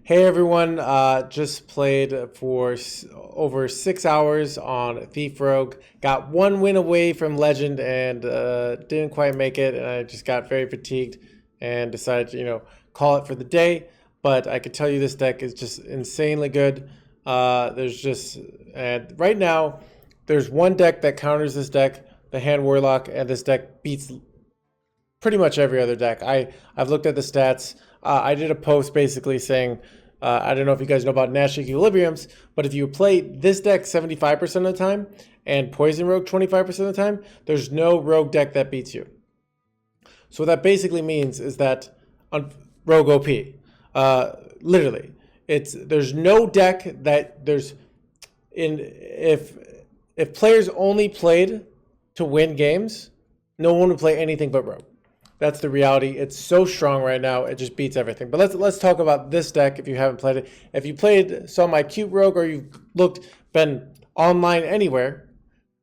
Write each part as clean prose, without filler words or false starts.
Hey everyone, just played for over 6 hours on Thief Rogue. Got one win away from Legend and didn't quite make it. And I just got very fatigued and decided to, call it for the day. But I can tell you this deck is just insanely good. And right now, there's one deck that counters this deck, the Hand Warlock, and this deck beats pretty much every other deck. I've looked at the stats. I did a post basically saying, I don't know if you guys know about Nash Equilibriums, but if you play this deck 75% of the time and Poison Rogue 25% of the time, there's no Rogue deck that beats you. So what that basically means is that on Rogue OP, literally, there's no deck that if players only played to win games, no one would play anything but Rogue. That's the reality. It's so strong right now. It just beats everything. But let's talk about this deck if you haven't played it. If you saw my cute Rogue, or you've been online anywhere,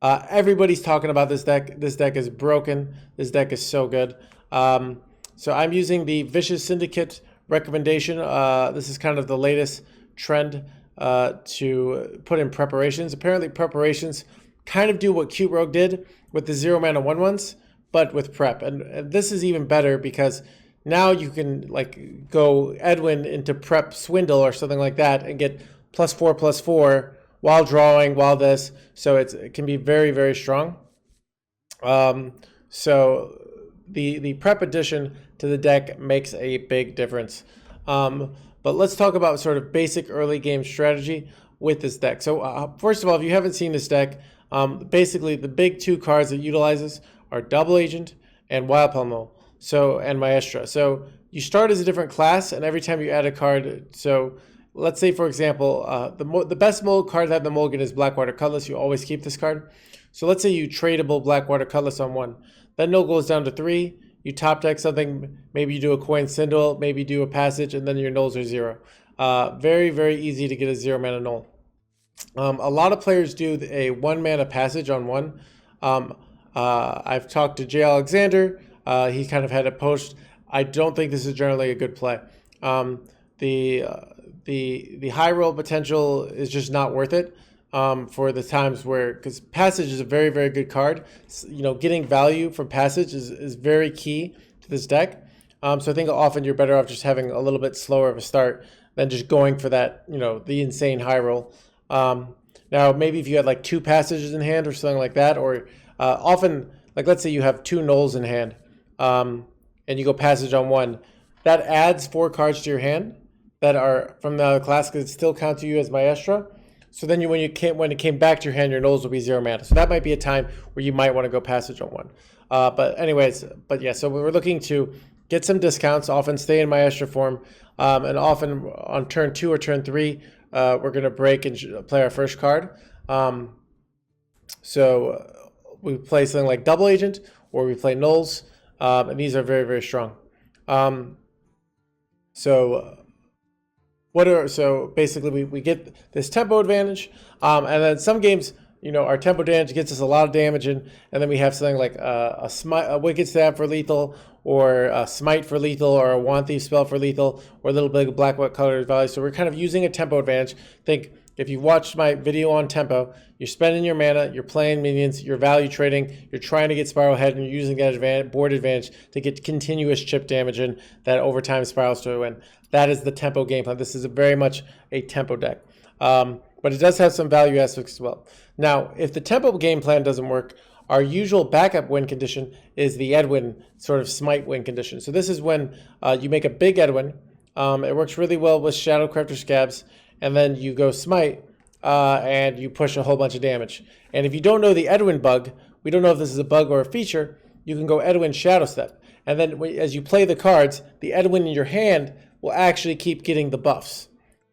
everybody's talking about this deck. This deck is broken. This deck is so good. So I'm using the Vicious Syndicate recommendation. This is kind of the latest trend to put in preparations. Apparently preparations kind of do what cute Rogue did with the 0-mana 1/1s, but with prep. And this is even better because now you can like go Edwin into prep Swindle or something like that and get +4/+4 while drawing, while this. So it can be very, very strong. So the prep addition to the deck makes a big difference. But let's talk about sort of basic early game strategy with this deck. So first of all, if you haven't seen this deck, basically the big two cards it utilizes are Double Agent and Wild Pummel, and Maestra. So you start as a different class, and every time you add a card, so let's say for example, the best card to have the mulligan is Blackwater Cutlass. You always keep this card. So let's say you tradable Blackwater Cutlass on 1. Then null goes down to 3. You top deck something, maybe you do a Coin Sindel, maybe you do a Passage, and then your nulls are 0. Very, very easy to get a 0-mana null. A lot of players do a 1-mana Passage on 1. I've talked to Jay Alexander. He kind of had a post. I don't think this is generally a good play. The high roll potential is just not worth it for the times because Passage is a very, very good card. Getting value from Passage is very key to this deck. So I think often you're better off just having a little bit slower of a start than just going for that, the insane high roll. Now, maybe if you had like 2 Passages in hand or something like that, or often, like let's say you have 2 nulls in hand, and you go Passage on 1, that adds 4 cards to your hand that are from the other class because it still counts you as Maestra. So then when it came back to your hand, your nulls will be 0 mana. So that might be a time where you might want to go Passage on 1. But yeah, so we're looking to get some discounts, often stay in Maestra form, and often on turn 2 or turn 3, we're going to break and play our first card. So we play something like Double Agent, or we play nulls, and these are very, very strong. So basically we get this tempo advantage, and then some games, our tempo damage gets us a lot of damage and then we have something like a Wicked Stab for lethal, or a Smite for lethal, or a Wand Thief spell for lethal, or a little bit of Black Color value. So we're kind of using a tempo advantage. Think if you watched my video on tempo, you're spending your mana, you're playing minions, you're value trading, you're trying to get Spiral Head, and you're using that board advantage to get continuous chip damage in that overtime spirals to win. That is the tempo game plan. This is very much a tempo deck. But it does have some value aspects as well. Now, if the tempo game plan doesn't work, our usual backup win condition is the Edwin sort of Smite win condition. So this is when you make a big Edwin. It works really well with Shadowcrafter Scabs, and then you go Smite, and you push a whole bunch of damage. And if you don't know the Edwin bug, we don't know if this is a bug or a feature, you can go Edwin Shadow Step. And then as you play the cards, the Edwin in your hand will actually keep getting the buffs.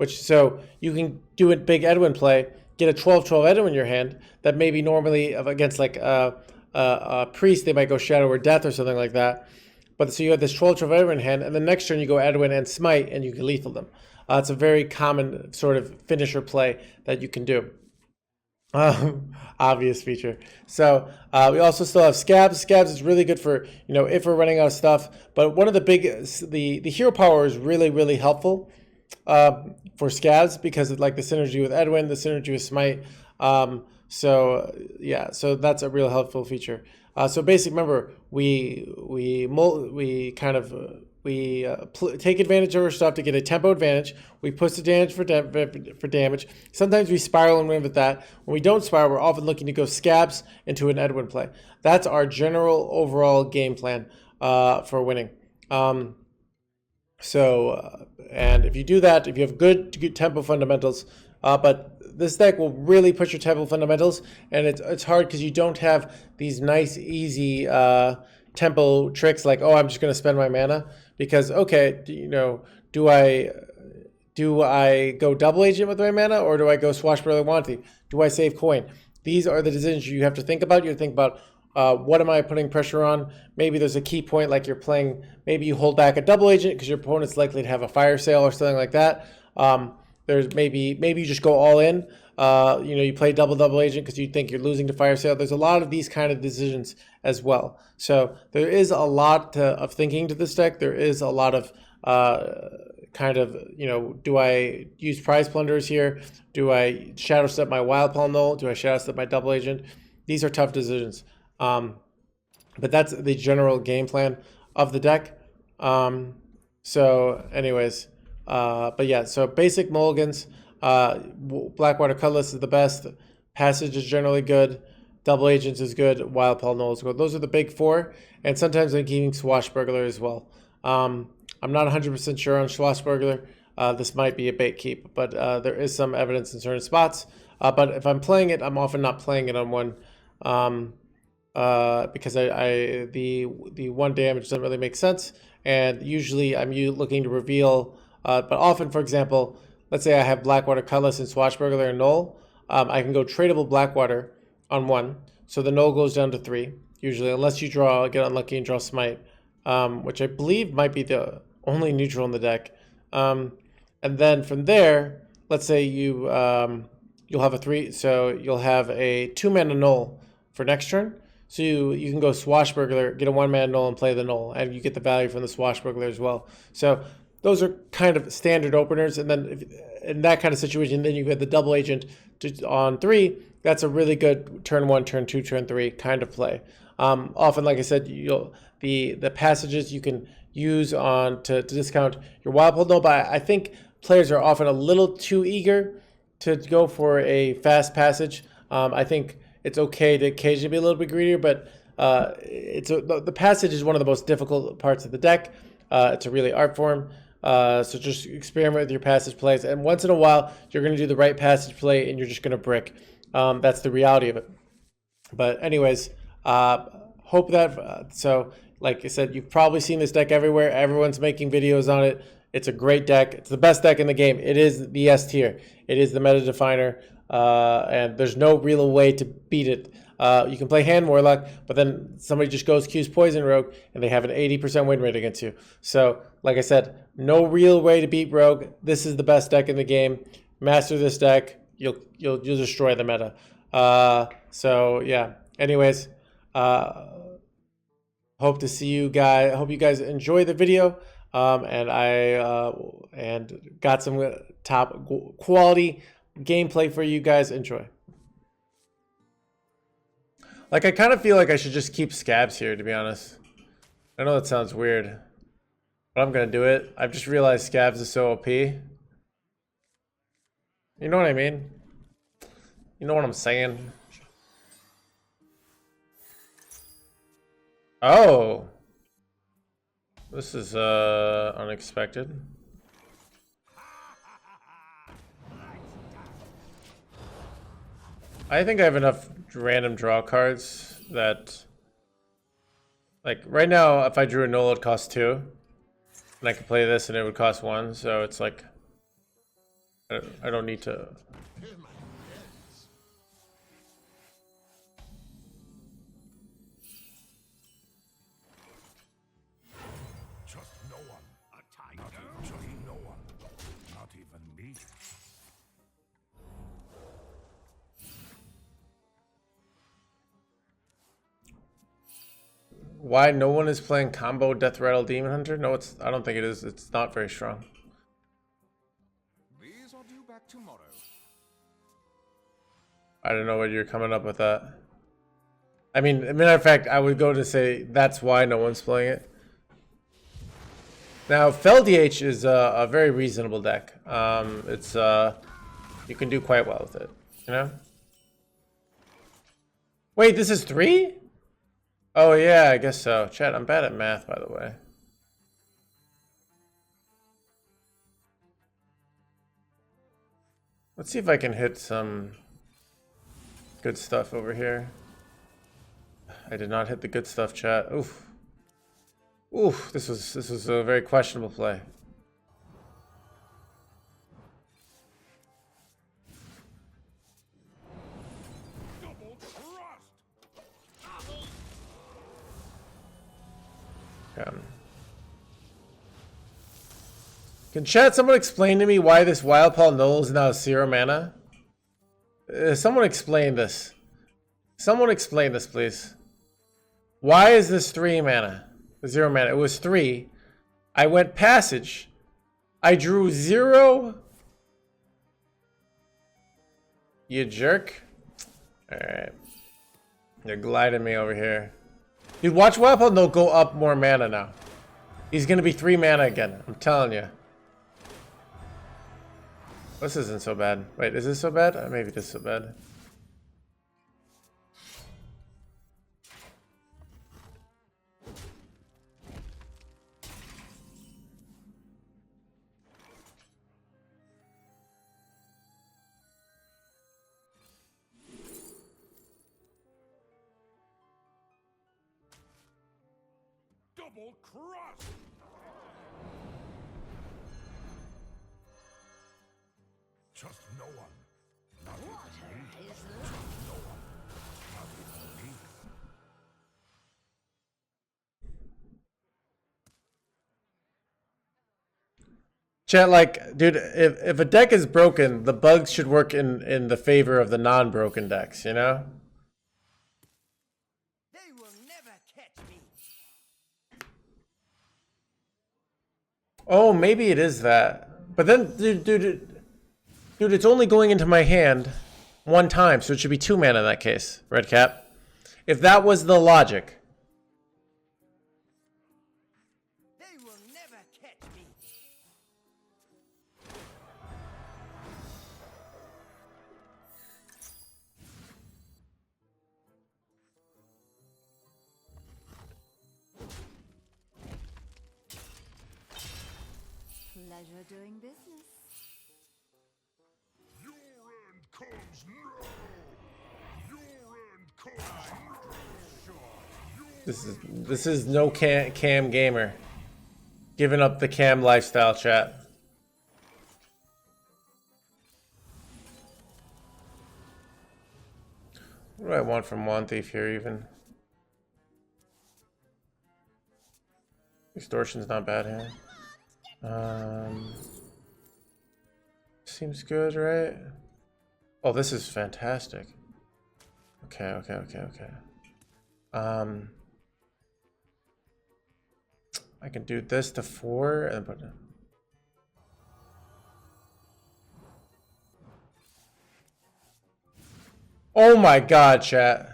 So you can do a big Edwin play, get a 12/12 Edwin in your hand that maybe normally against like a priest, they might go Shadow or Death or something like that. But so you have this 12/12 Edwin in hand, and the next turn you go Edwin and Smite, and you can lethal them. It's a very common sort of finisher play that you can do. Obvious feature. So we also still have Scabs. Scabs is really good for, if we're running out of stuff. But one of the big, the hero power is really, really helpful for scabs because of like the synergy with Edwin, the synergy with Smite. So yeah, so that's a real helpful feature. So basically, remember we kind of take advantage of our stuff to get a tempo advantage. We push the damage for damage. Sometimes we spiral and win with that. When we don't spiral, we're often looking to go scabs into an Edwin play. That's our general overall game plan for winning. And if you do that, if you have good tempo fundamentals, but this deck will really push your tempo fundamentals, and it's hard because you don't have these nice, easy tempo tricks like, oh, I'm just going to spend my mana because, okay, do I go double agent with my mana, or do I go swashbuckler Wanty? Do I save coin? These are the decisions you have to think about. You have to think about what am I putting pressure on? Maybe there's a key point like you're playing, maybe you hold back a double agent because your opponent's likely to have a fire sale or something like that. There's maybe you just go all in. You play double agent because you think you're losing to fire sale. There's a lot of these kind of decisions as well. So there is a lot of thinking to this deck. There is a lot of do I use prize plunderers here? Do I shadow step my wild paw null? Do I shadow step my double agent? These are tough decisions. But that's the general game plan of the deck. So anyways, but yeah, so basic mulligans, Blackwater Cutlass is the best, Passage is generally good, Double Agents is good, Wild Paw Null is good. Those are the big four, and sometimes I'm keeping Swashbuckler as well. I'm not 100% sure on Swashbuckler. This might be a bait keep, but there is some evidence in certain spots. But if I'm playing it, I'm often not playing it on one, because the one damage doesn't really make sense, and usually I'm looking to reveal. But often, for example, let's say I have Blackwater Cutlass and Swashbuckler and Null. I can go tradable Blackwater on one, so the Null goes down to 3, usually, unless you get unlucky and draw Smite, which I believe might be the only neutral in the deck. And then from there, let's say you'll have a 3, so you'll have a 2-mana Null for next turn. So you can go Swashbuckler, get a 1-mana Null, and play the Null, and you get the value from the Swashbuckler as well. So those are kind of standard openers, and then in that kind of situation, then you get the double agent on 3. That's a really good turn 1, turn 2, turn 3 kind of play. Often, like I said, the passages you can use to discount your wild pull. No, but I think players are often a little too eager to go for a fast passage. I think it's okay to occasionally be a little bit greedier, but the passage is one of the most difficult parts of the deck. It's a really art form. So just experiment with your passage plays, and once in a while you're going to do the right passage play and you're just going to brick. That's the reality of it. But anyways, hope that so like I said, you've probably seen this deck everywhere. Everyone's making videos on it. It's a great deck. It's the best deck in the game. It is the S tier. It is the meta definer, and there's no real way to beat it. You can play Hand Warlock, but then somebody just goes Q's Poison Rogue, and they have an 80% win rate against you. So, like I said, no real way to beat Rogue. This is the best deck in the game. Master this deck, you'll destroy the meta. So yeah. Anyways, hope to see you guys. Hope you guys enjoy the video. And I got some top quality gameplay for you guys. Enjoy. Like, I kind of feel like I should just keep scabs here, to be honest. I know that sounds weird, but I'm gonna do it. I've just realized scabs is so OP. You know what I mean? You know what I'm saying? Oh. This is unexpected. I think I have enough random draw cards that, like, right now if I drew a null it costs 2, and I could play this and it would cost 1, so it's like I don't need to. Trust no one. A tiger? Trust no one. Not even me. Why no one is playing combo Death Rattle Demon Hunter? No, I don't think it is. It's not very strong. tomorrow. I don't know what you're coming up with that. I mean, as a matter of fact, I would go to say that's why no one's playing it. Now, FelDH is a very reasonable deck. It's you can do quite well with it, you know? Wait, this is 3? Oh yeah, I guess so. Chat, I'm bad at math, by the way. Let's see if I can hit some good stuff over here. I did not hit the good stuff, chat. Oof. Oof, this was a very questionable play. Double thrust. Can chat someone explain to me why this Wild Paw Null is now 0 mana? Someone explain this. Someone explain this, please. Why is this 3 mana? 0 mana. It was 3. I went passage. I drew 0. You jerk. Alright. You're gliding me over here. Dude, watch Wild Paw Null go up more mana now. He's gonna be 3 mana again. I'm telling you. This isn't so bad. Wait, is this so bad? Maybe this is so bad. Double cross. Trust no one. Not even me. Trust no one. Not even me. Chat, like, dude, if a deck is broken, the bugs should work in the favor of the non-broken decks, you know? They will never catch me. Oh, maybe it is that. But then, dude, it's only going into my hand 1 time, so it should be 2 mana in that case, Red Cap. If that was the logic. They will never catch me. Pleasure doing business. Your end comes now. Your end comes now. This is no cam gamer. Giving up the cam lifestyle, chat. What do I want from Wand Thief here even? Extortion's not bad here. Seems good, right? Oh, this is fantastic. Okay. I can do this to 4 and put. Oh my god, chat.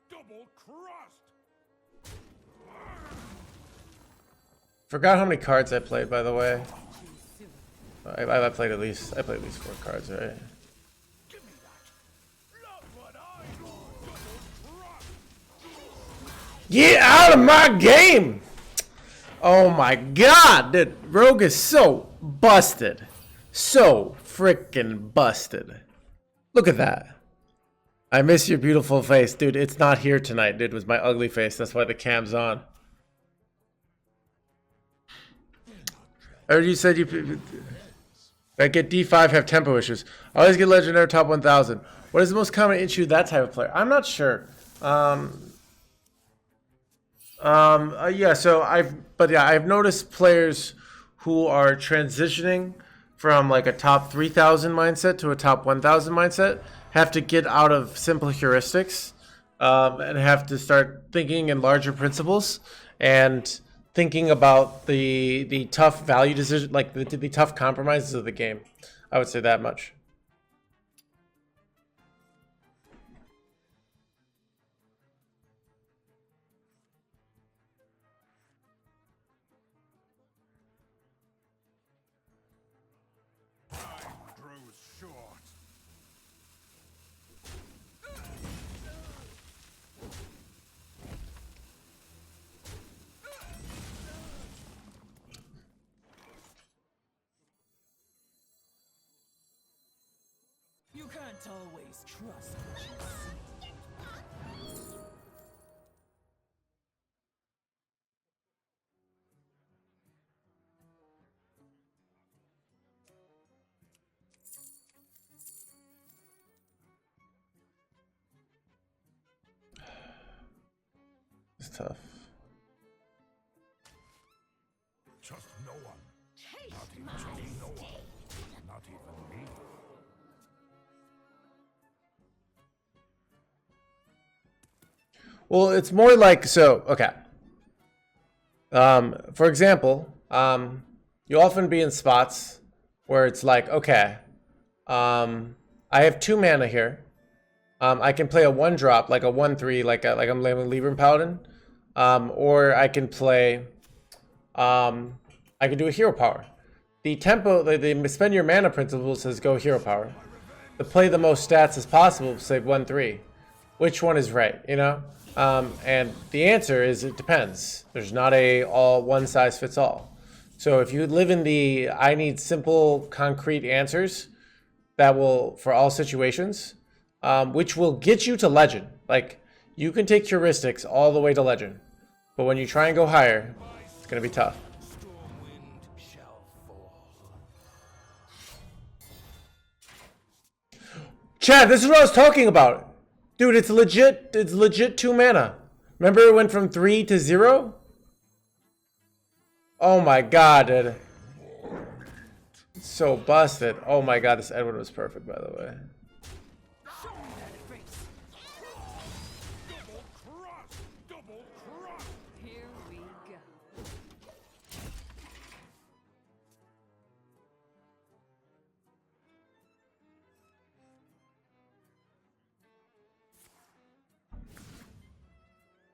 Double crossed. Forgot how many cards I played, by the way. I played at least 4 cards, right? Give me that. Love what I do. Double crossed. Get out of my game! Oh my god, dude, Rogue is so busted. So freaking busted. Look at that. I miss your beautiful face, dude. It's not here tonight, dude. It was my ugly face. That's why the cam's on. I heard you said you that get D5 have tempo issues. I always get legendary top 1000. What is the most common issue that type of player? I'm not sure. Yeah, so I've noticed players who are transitioning from like a top 3000 mindset to a top 1000 mindset, have to get out of simple heuristics and have to start thinking in larger principles and thinking about the tough value decision, like the tough compromises of the game. I would say that much. Time grows short. You can't always trust what you see. It's tough. Trust no one. Not even trust no one. Not even me. Well, it's more like, so, okay. For example, you often be in spots where it's like, okay, I have 2 mana here. I can play a 1-drop, like a 1/3, like I'm playing with Libram Paladin, or I can play, I can do a hero power. The tempo, the spend your mana principle says go hero power. To play the most stats as possible, say 1/3. Which one is right, you know? And the answer is it depends. There's not a all one size fits all. So if you live in the I need simple, concrete answers that will for all situations, which will get you to legend. Like you can take heuristics all the way to legend, but when you try and go higher, it's gonna be tough. Stormwind shall fall. Chad, this is what I was talking about. Dude, it's legit 2 mana. Remember it went from 3 to 0? Oh my god, dude. It's so busted. Oh my god, this Edwin was perfect, by the way. Show me that face. Double cross! Double cross! Here we go.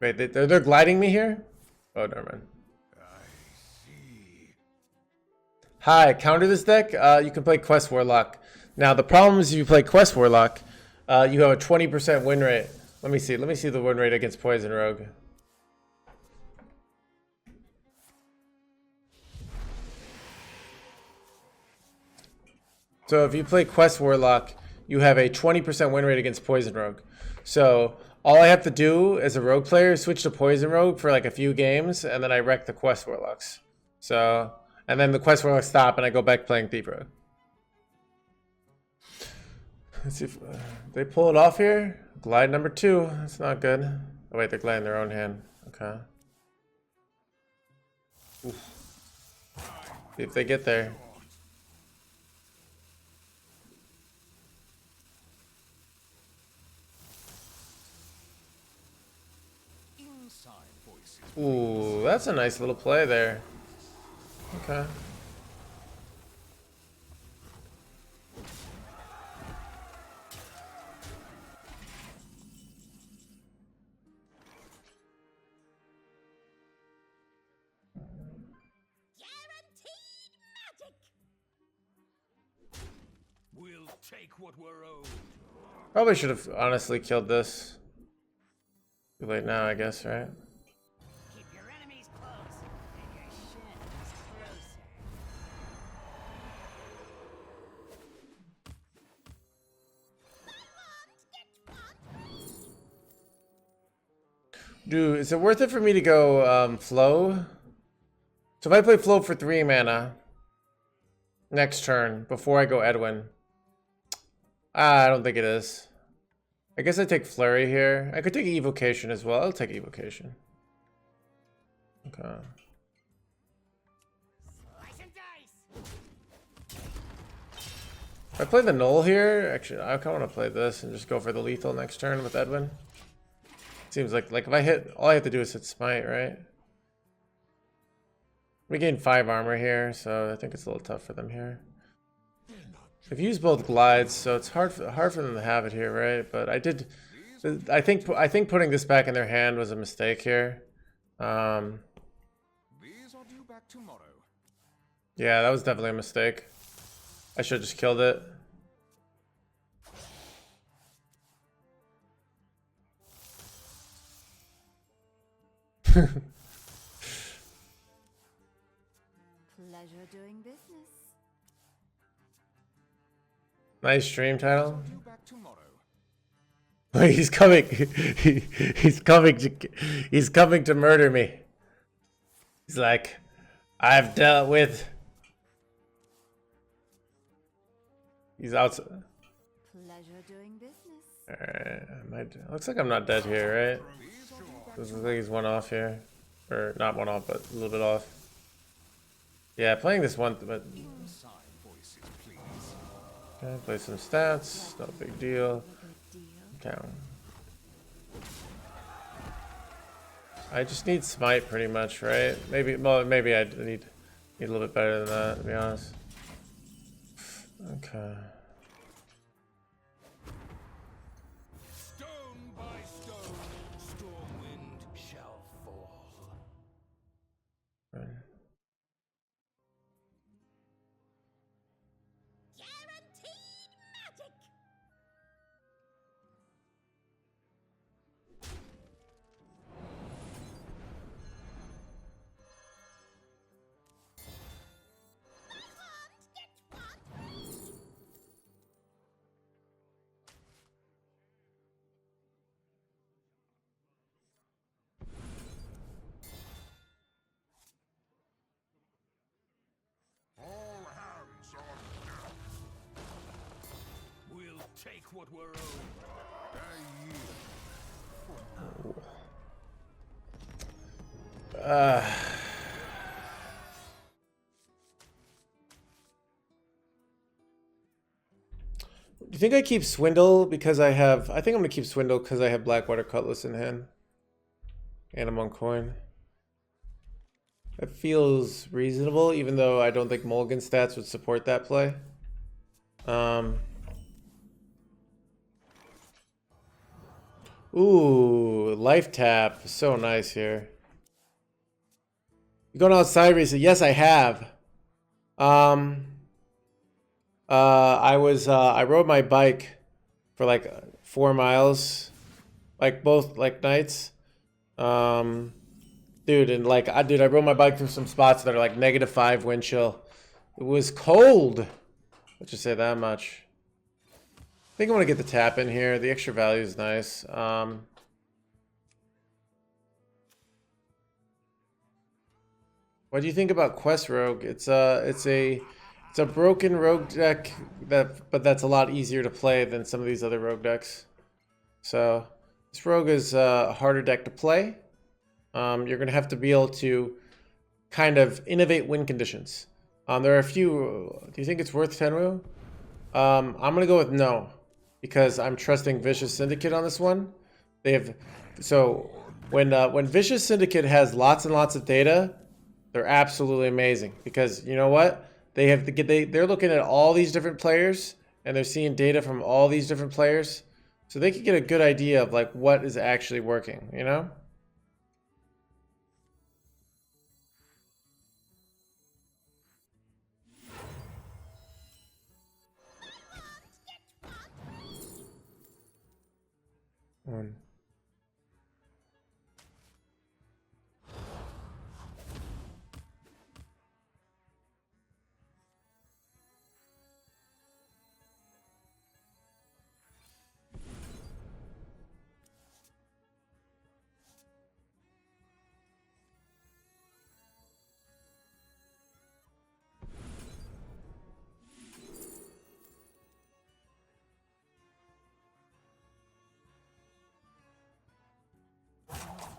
Wait, they're gliding me here? Oh, never mind. I see. Hi, counter this deck, you can play Quest Warlock. Now, the problem is if you play Quest Warlock, you have a 20% win rate. Let me see the win rate against Poison Rogue. So if you play Quest Warlock, you have a 20% win rate against Poison Rogue. So all I have to do as a Rogue player is switch to Poison Rogue for like a few games, and then I wreck the Quest Warlocks. So, and then the Quest Warlocks stop, and I go back playing Thief Rogue. Let's see if they pull it off here. Glide number 2. That's not good. Oh wait, they're gliding their own hand. Okay. Oof. See if they get there. Inside voices. Ooh, that's a nice little play there. Okay. Guaranteed magic. We'll take what we're owed. Probably should have honestly killed this. Too late now, I guess, right? Keep your enemies close and your shadows closer. Dude, is it worth it for me to go flow? So if I play flow for 3 mana next turn before I go Edwin, I don't think it is. I guess I take Flurry here. I could take Evocation as well. I'll take Evocation. Okay. Slice and dice. If I play the Null here, actually, I kind of want to play this and just go for the lethal next turn with Edwin. Seems like if I hit, all I have to do is hit Smite, right? We gain 5 armor here, so I think it's a little tough for them here. They've used both glides, so it's hard for them to have it here, right? But I think putting this back in their hand was a mistake here. These are due back tomorrow. Yeah, that was definitely a mistake. I should have just killed it. Pleasure doing business. Nice stream title. Due back tomorrow. Wait, he's coming. He's coming to murder me. He's like, I've dealt with. He's out. Pleasure doing business. Alright, looks like I'm not dead here, right? Looks like he's one off here. Or not one off, but a little bit off. Yeah, playing this one, but. Inside voices, please. Okay, play some stats, no big deal. Good deal. Okay. I just need smite pretty much, right? Maybe, well, maybe I need a little bit better than that, to be honest. Okay. Stone by stone, storm wind shall fall. Right. Guaranteed magic. All hands on deck. We'll take what we're owed. Do you think I keep Swindle because I think I'm gonna keep Swindle because I have Blackwater Cutlass in hand. And I'm on coin. That feels reasonable, even though I don't think Mulligan stats would support that play. Ooh, life tap. So nice here. You going outside recently? Yes, I have. I rode my bike for like 4 miles, like both like nights. Dude, and like I rode my bike through some spots that are like -5 wind chill. It was cold. Let's just say that much. I think I want to get the tap in here. The extra value is nice. What do you think about Quest Rogue? It's a broken rogue deck but that's a lot easier to play than some of these other rogue decks. So this rogue is a harder deck to play. You're gonna have to be able to kind of innovate win conditions. There are a few. Do you think it's worth Tenwu? I'm gonna go with no, because I'm trusting Vicious Syndicate on this one. They have when Vicious Syndicate has lots and lots of data, they're absolutely amazing, because you know what? They're looking at all these different players and they're seeing data from all these different players, so they could get a good idea of like what is actually working, you know? One.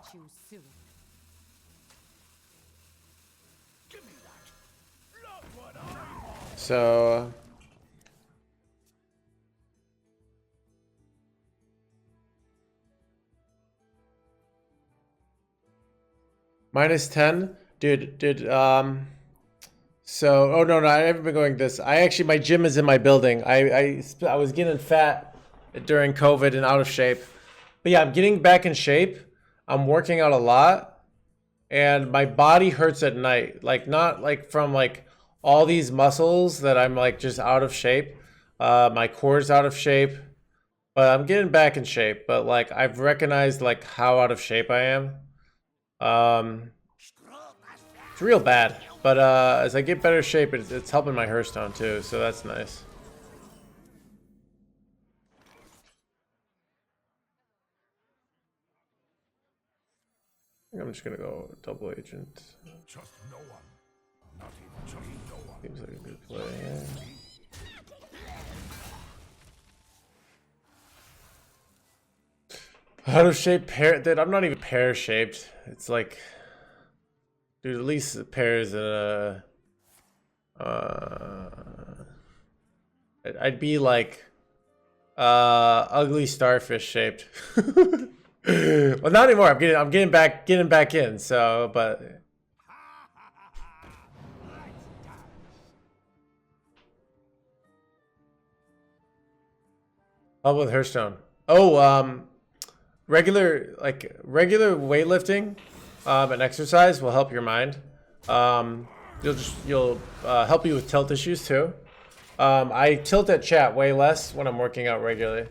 Choose soon. Give me that. Look what I want. So -10, dude. So, oh no, I haven't been going this. I actually, my gym is in my building. I was getting fat during COVID and out of shape, but yeah, I'm getting back in shape. I'm working out a lot, and my body hurts at night. Like not like from like all these muscles that I'm like just out of shape. My core's out of shape, but I'm getting back in shape. But like I've recognized like how out of shape I am. It's real bad. But as I get better shape, it's helping my Hearthstone too, so that's nice. I think I'm just gonna go double agent. Trust no one. Not even trust no one. Seems like a good play. Yeah. Out of shape pair, dude. I'm not even pear shaped. It's like, dude. At least the pears in a. I'd be like, ugly starfish shaped. Well, not anymore. I'm getting back in. So, but. Help with Hearthstone. Oh, regular weightlifting and exercise will help your mind. You'll help you with tilt issues too. I tilt at chat way less when I'm working out regularly.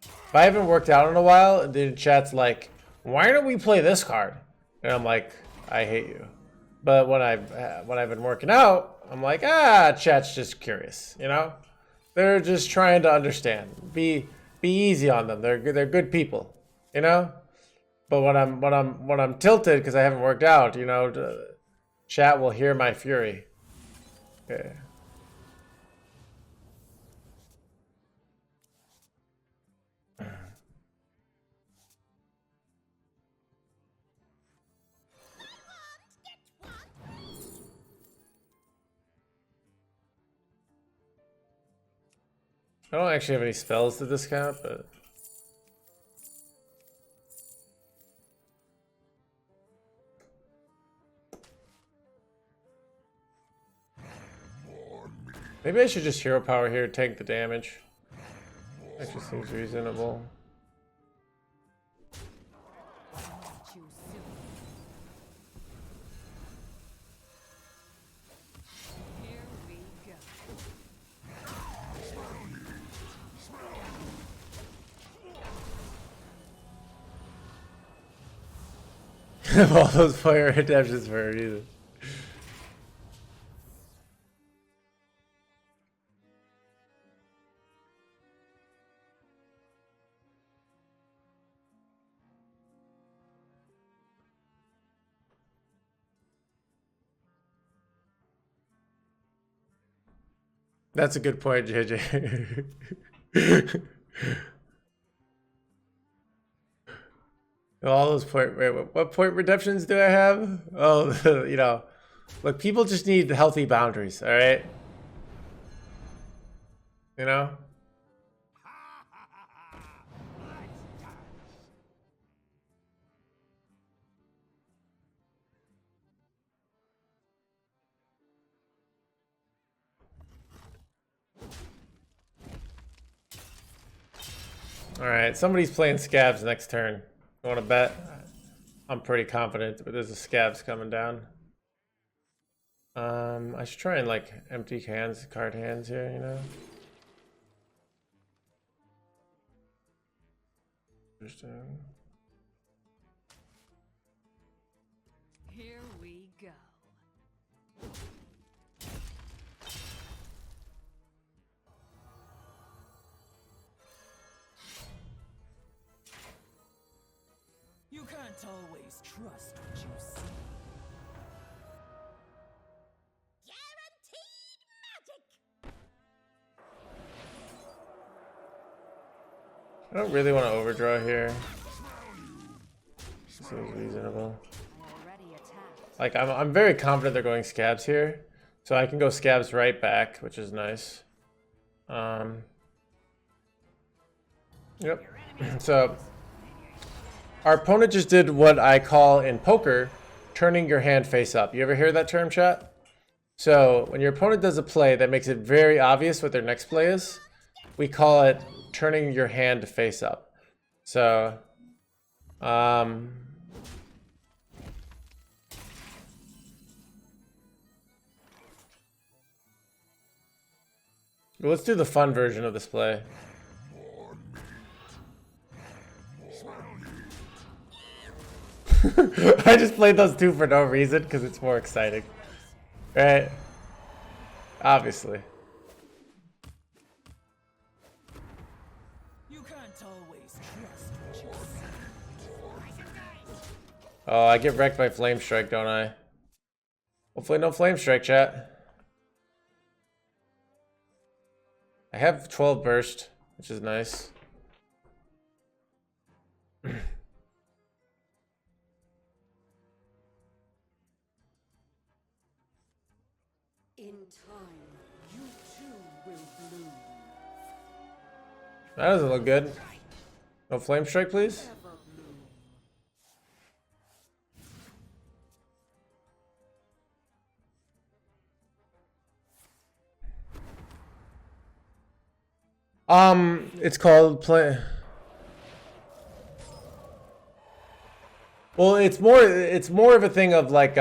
If I haven't worked out in a while, the chat's like, "Why don't we play this card?" And I'm like, "I hate you." But when I've been working out, I'm like, chat's just curious, you know? They're just trying to understand. Be easy on them. They're good people, you know? But when I'm tilted because I haven't worked out, you know, chat will hear my fury. Okay. I don't actually have any spells to discount, but maybe I should just hero power here, take the damage. Actually seems reasonable. All those player redemptions for a reason. That's a good point, JJ. All those what point redemptions do I have? Oh, you know, look, people just need healthy boundaries, all right? You know? All right, somebody's playing scabs next turn. You want to bet? I'm pretty confident, but there's a scabs coming down. I should try and like empty card hands here, you know? Interesting. Here we go. You can't always trust what you see. Guaranteed magic! I don't really want to overdraw here. Seems reasonable. Like I'm very confident they're going scabs here, so I can go scabs right back, which is nice. Yep. So our opponent just did what I call in poker turning your hand face up. You ever hear that term, chat? So when your opponent does a play that makes it very obvious what their next play is, we call it turning your hand face up. So, let's do the fun version of this play. I just played those two for no reason because it's more exciting. Right? Obviously. You can't always trust what you see. Oh, I get wrecked by Flame Strike, don't I? Hopefully no Flame Strike, chat. I have 12 burst, which is nice. In time, you too will bloom. That doesn't look good. No Flame Strike, please. Ever bloom. It's called play. Well, it's more of a thing of like,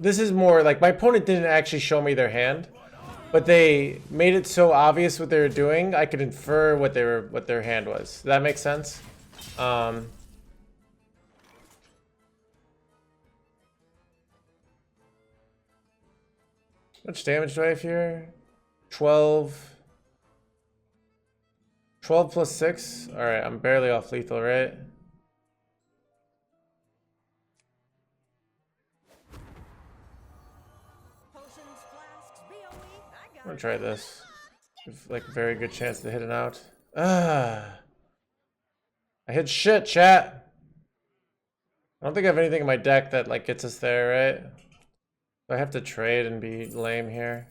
this is more like my opponent didn't actually show me their hand, but they made it so obvious what they were doing, I could infer what their hand was. Does that make sense? How much damage do I have here? 12. 12 plus 6? Alright, I'm barely off lethal, right? Potions, flasks, BOE, I got I'm gonna try this. With like a very good chance to hit it out. Ah. I hit shit, chat. I don't think I have anything in my deck that like gets us there, right? I have to trade and be lame here.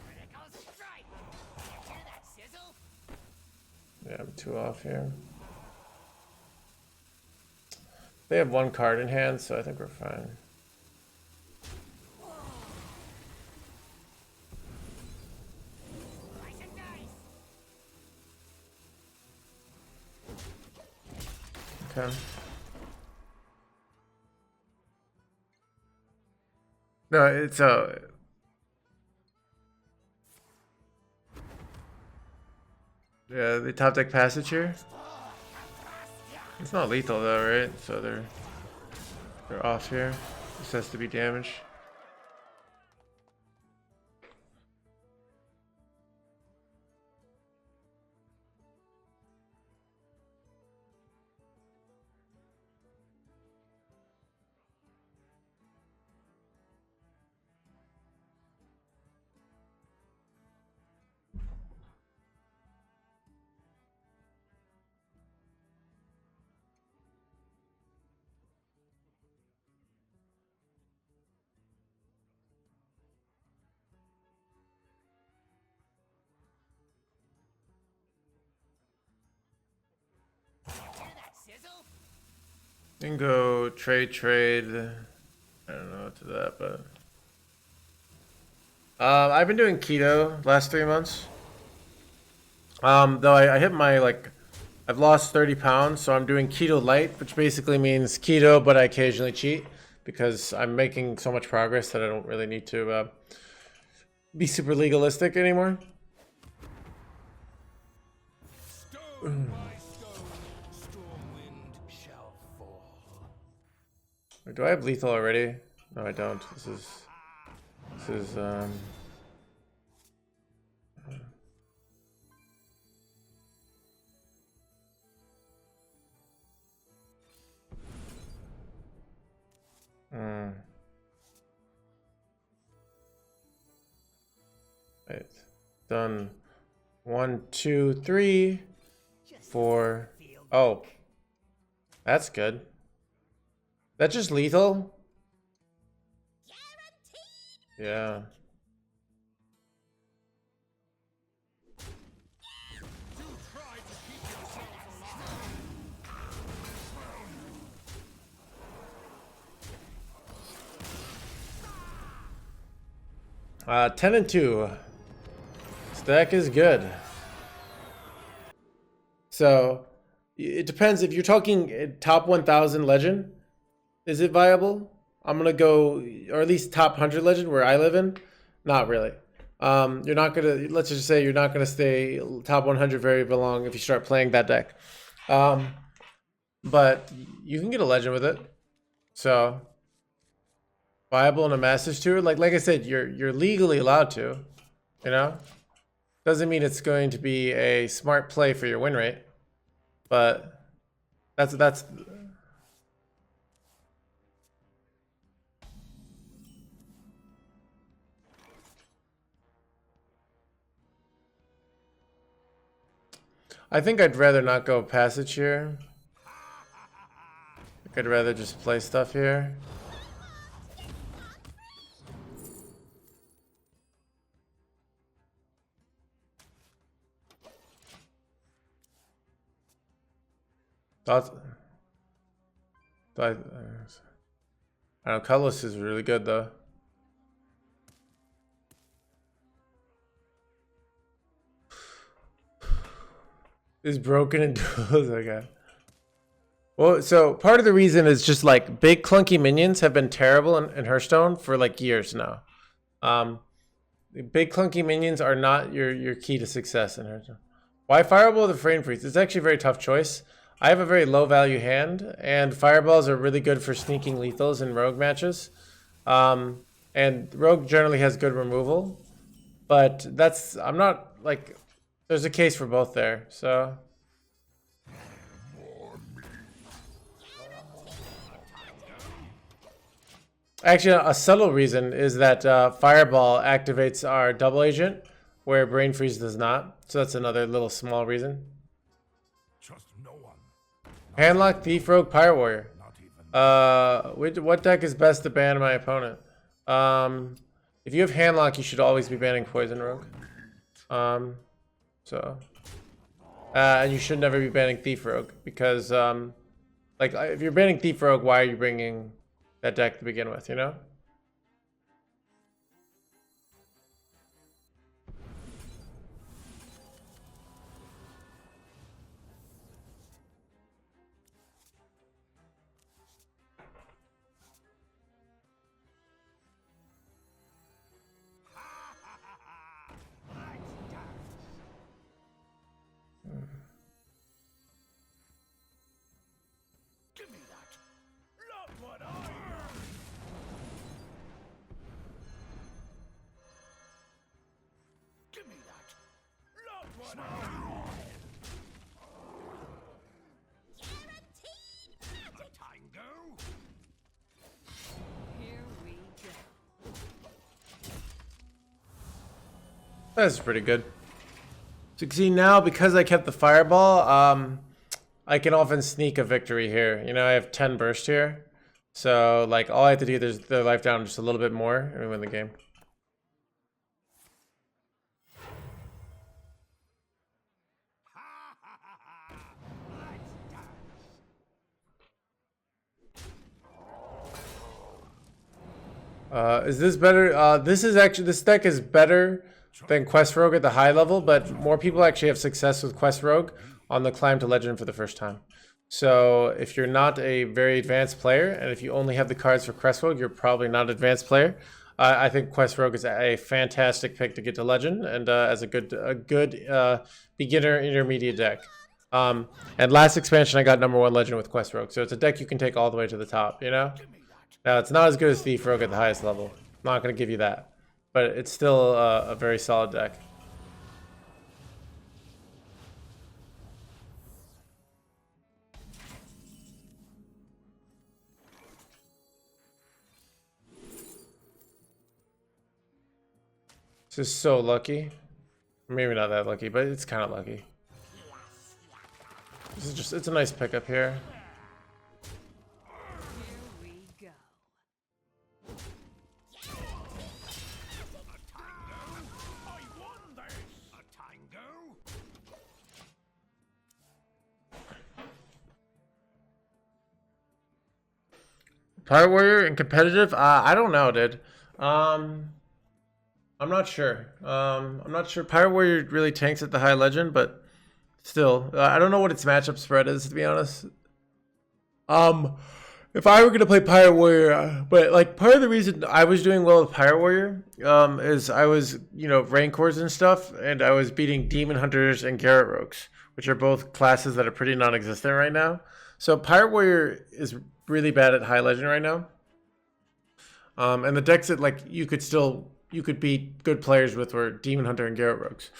Critical strike. You hear that sizzle? Yeah, I'm 2 off here. They have 1 card in hand, so I think we're fine. Slice and dice. Okay. No, it's yeah, the top deck passage here. It's not lethal though, right? So they're off here. This has to be damage. Hear that sizzle? You can go trade. I don't know to that, but I've been doing keto last 3 months. Though I hit my like, I've lost 30 pounds, so I'm doing keto light, which basically means keto, but I occasionally cheat because I'm making so much progress that I don't really need to be super legalistic anymore. Stone by stone, storm wind shall fall. Wait, do I have lethal already? No, I don't. This is Right. Done. 1, 2, 3, 4. Oh, that's good. That just lethal? Yeah. Uh, 10 and 2. This deck is good. So it depends if you're talking top 1000 legend. Is it viable? I'm gonna go, or at least top 100 legend where I live in. Not really. You're not gonna. Let's just say you're not gonna stay top 100 very long if you start playing that deck. But you can get a legend with it. So viable in a Masters tour, like I said, you're legally allowed to. You know, doesn't mean it's going to be a smart play for your win rate, but that's. I think I'd rather not go passage here. I think I'd rather just play stuff here. Thoughts? I don't know, Colorless is really good though. Is broken in duels, okay. Well, so part of the reason is just like big clunky minions have been terrible in Hearthstone for like years now. Big clunky minions are not your key to success in Hearthstone. Why Fireball the Frame Freeze? It's actually a very tough choice. I have a very low value hand, and Fireballs are really good for sneaking lethals in Rogue matches. And Rogue generally has good removal, but I'm not like, there's a case for both there, so. Actually, a subtle reason is that Fireball activates our double agent, where Brain Freeze does not. So that's another little small reason. Trust no one. Handlock, Thief, Rogue, Pyre Warrior. Not even. What deck is best to ban my opponent? If you have Handlock, you should always be banning Poison Rogue. And you should never be banning Thief Rogue, because like if you're banning Thief Rogue, why are you bringing that deck to begin with, you know? Give me that. Look what I am. Give me that. Look what I am. Let the time go. Here we go. That's pretty good. So you can see now, because I kept the Fireball, I can often sneak a victory here. You know, I have 10 burst here. So, like, all I have to do is their life down just a little bit more, and we win the game. Is this better? This deck is better than Quest Rogue at the high level, but more people actually have success with Quest Rogue on the climb to legend for the first time. So if you're not a very advanced player, and if you only have the cards for Quest Rogue, you're probably not an advanced player. I think Quest Rogue is a fantastic pick to get to legend, and as a good beginner intermediate deck. And last expansion, I got #1 legend with Quest Rogue, so it's a deck you can take all the way to the top, you know? Now, it's not as good as Thief Rogue at the highest level. I'm not going to give you that. But it's still a very solid deck. This is so lucky. Maybe not that lucky, but it's kind of lucky. This is just, it's a nice pickup here. Here we Pirate Warrior in competitive? I don't know, dude. I'm not sure. I'm not sure. Pirate Warrior really tanks at the high legend, but still, I don't know what its matchup spread is, to be honest. If I were gonna play Pirate Warrior, but like part of the reason I was doing well with Pirate Warrior, is I was, Rancors and stuff, and I was beating Demon Hunters and Garrett Rogues, which are both classes that are pretty non-existent right now. So Pirate Warrior is really bad at high legend right now. And the decks that like you could beat good players with were Demon Hunter and Garrett Rogues,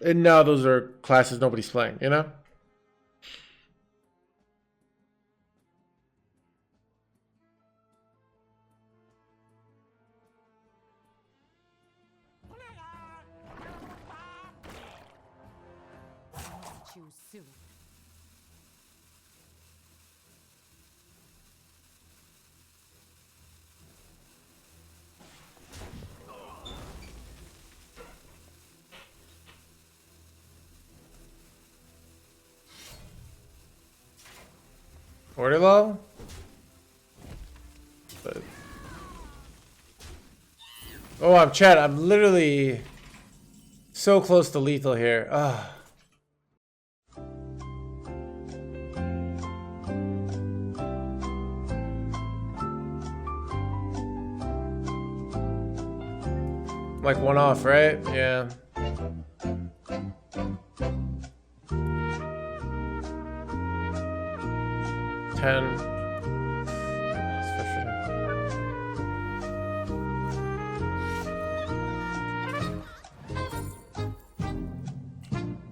and now those are classes nobody's playing. Too soon. Order low? But... Oh, I'm literally so close to lethal here. Ugh. Like one off, right? Yeah. Ten. That's frustrating.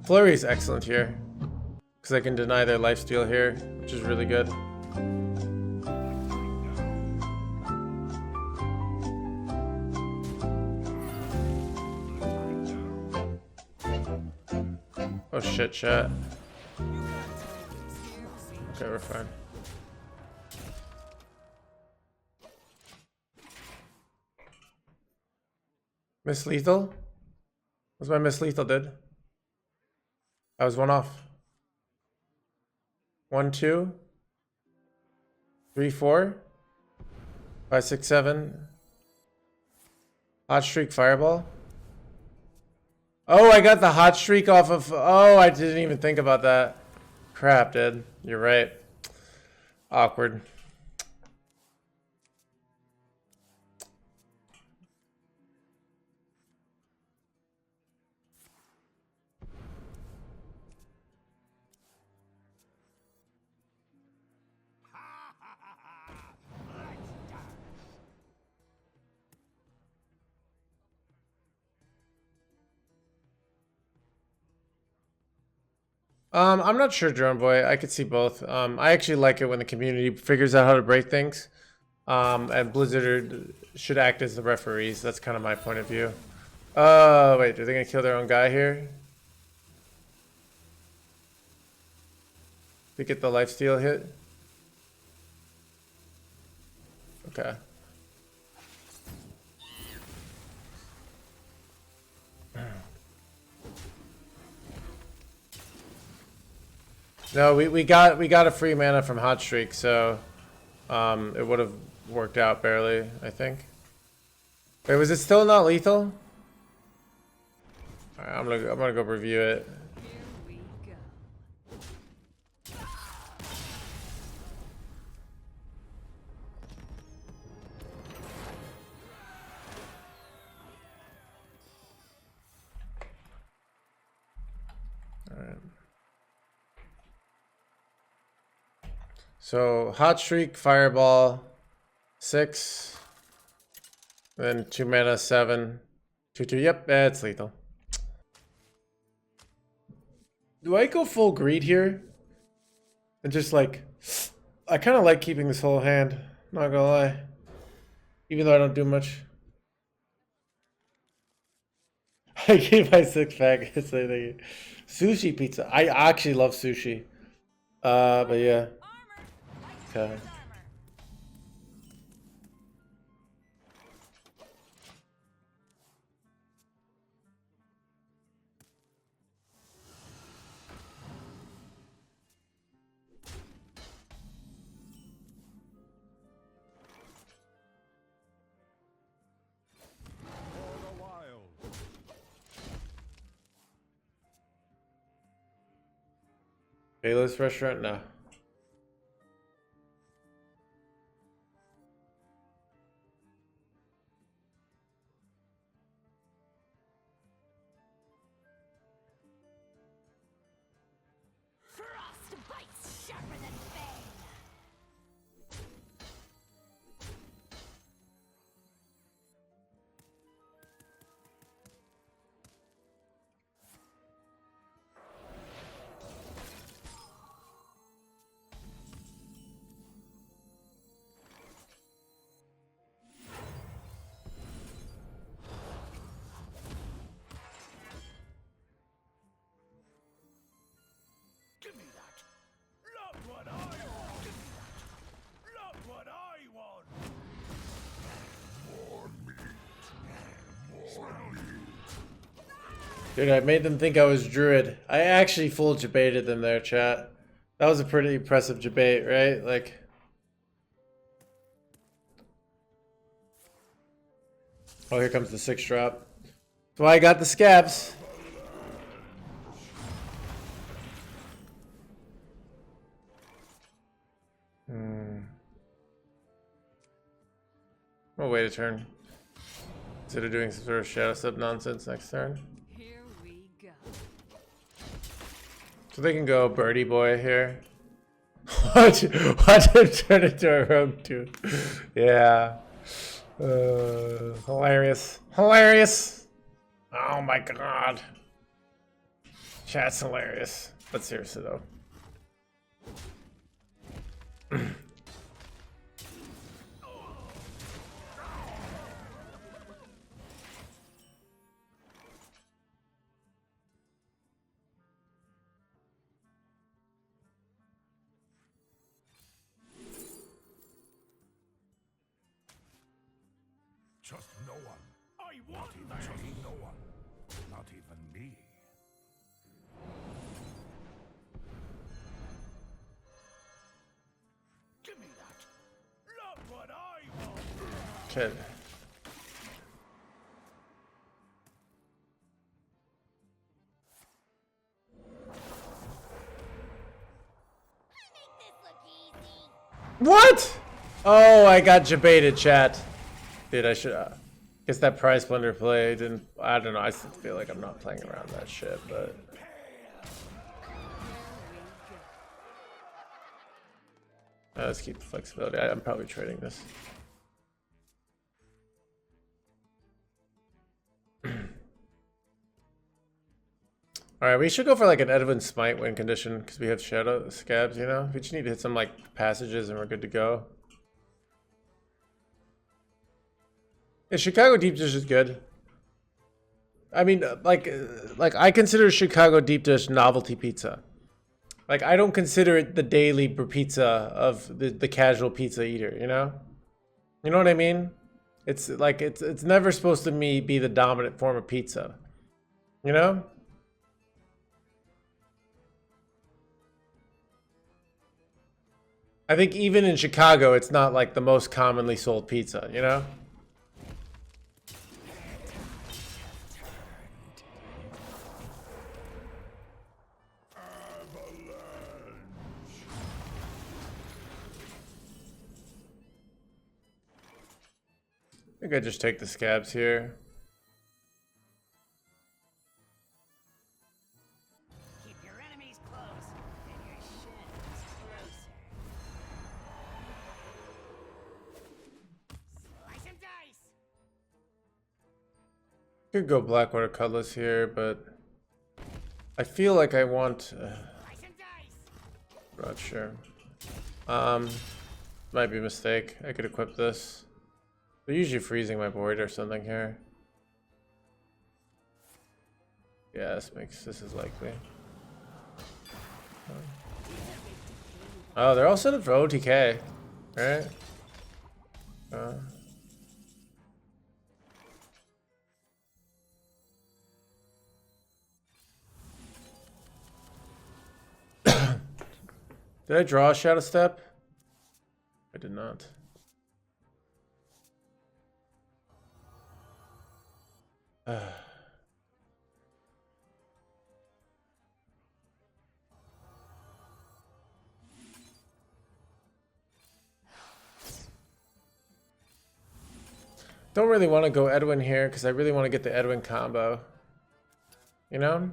Flurry is excellent here, because I can deny their lifesteal here, which is really good. Oh shit, chat. Okay, we're fine. Miss Lethal? What's my Miss Lethal did? I was one off. 1, 2, 3, 4, 5, 6, 7. Hot streak fireball. Oh, I got the hot streak off of... Oh, I didn't even think about that. Crap, dude. You're right. Awkward. I'm not sure, Drone Boy. I could see both. I actually like it when the community figures out how to break things. And Blizzard should act as the referees. That's kind of my point of view. Wait, are they gonna kill their own guy here? To get the lifesteal hit? Okay. No, we got a free mana from Hot Streak, so it would have worked out barely, I think. Wait, was it still not lethal? Alright, I'm gonna go review it. Here we go. Alright. So Hot Streak, Fireball, 6. Then 2 mana, 7. 2/2. Yep, it's lethal. Do I go full greed here? And just like, I kind of like keeping this whole hand. Not gonna lie. Even though I don't do much. I keep my 6-pack. Sushi pizza. I actually love sushi. But yeah. Okay. Bayless restaurant? No. Frost bites sharper than bane. Give me that. Look what I want. Give me that. Look what I want. More meat. More meat. Dude, I made them think I was Druid. I actually full debated them there, chat. That was a pretty impressive debate, right? Like... Oh, here comes the 6 drop. That's why I got the scabs. We'll wait a turn. Instead of doing some sort of shadow step nonsense next turn. Here we go. So they can go birdie boy here. Watch him turn into a rogue too. Yeah. Hilarious. Hilarious. Oh my god. Chat's hilarious. But seriously though. Trust no one. I want that. Trust no one. Not even me. Give me that. Look what I want. Kid. Make this look easy. What? Oh, I got debated, chat. Dude, I should guess that prize blender play didn't. I don't know. I still feel like I'm not playing around that shit, but let's keep the flexibility. I'm probably trading this. All right, we should go for like an Edwin Smite win condition because we have shadow scabs. You know, we just need to hit some like passages and we're good to go. Yeah, Chicago deep dish is good. I mean, like I consider Chicago deep dish novelty pizza. Like I don't consider it the daily pizza of the casual pizza eater. You know what I mean? It's like it's never supposed to be the dominant form of pizza. You know? I think even in Chicago, it's not like the most commonly sold pizza. You know? I think I just take the scabs here. Keep your enemies close, and your shins closer. Slice and dice. Could go Blackwater Cutlass here, but I feel like I want. Slice and dice. I'm not sure. Might be a mistake. I could equip this. They're usually freezing my board or something here. Yeah, this is likely. Oh, they're all set up for OTK, right? Did I draw a Shadow Step? I did not. Don't really want to go Edwin here because I really want to get the Edwin combo. You know?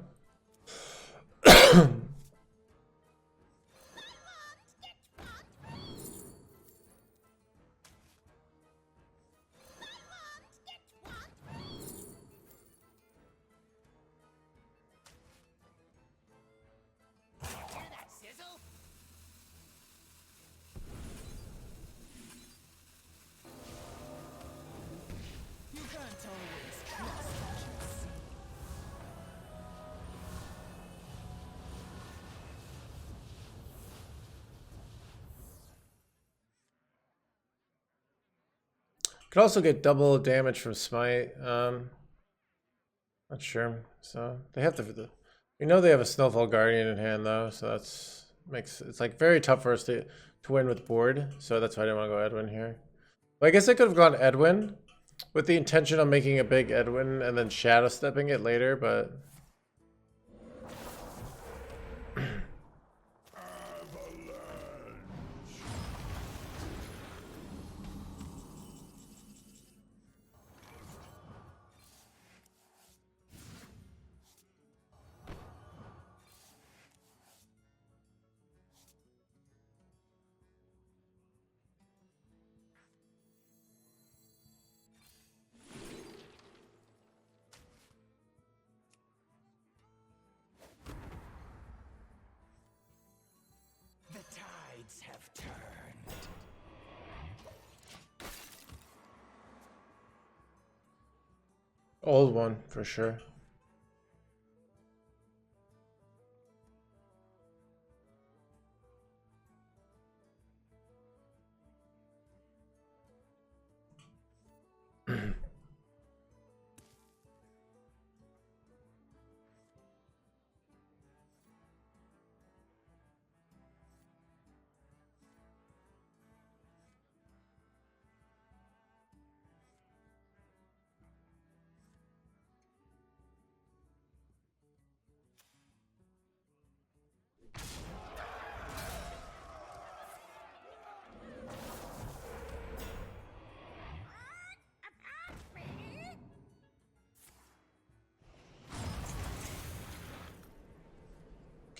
Hear that sizzle? You can't always trust what you see. Could also get double damage from Smite. Not sure. So they have to. We know they have a Snowfall Guardian in hand though, so that's makes it's like very tough for us to win with board. So that's why I didn't want to go Edwin here. But I guess I could have gone Edwin with the intention of making a big Edwin and then shadow stepping it later, but. The tides have turned. Old one for sure.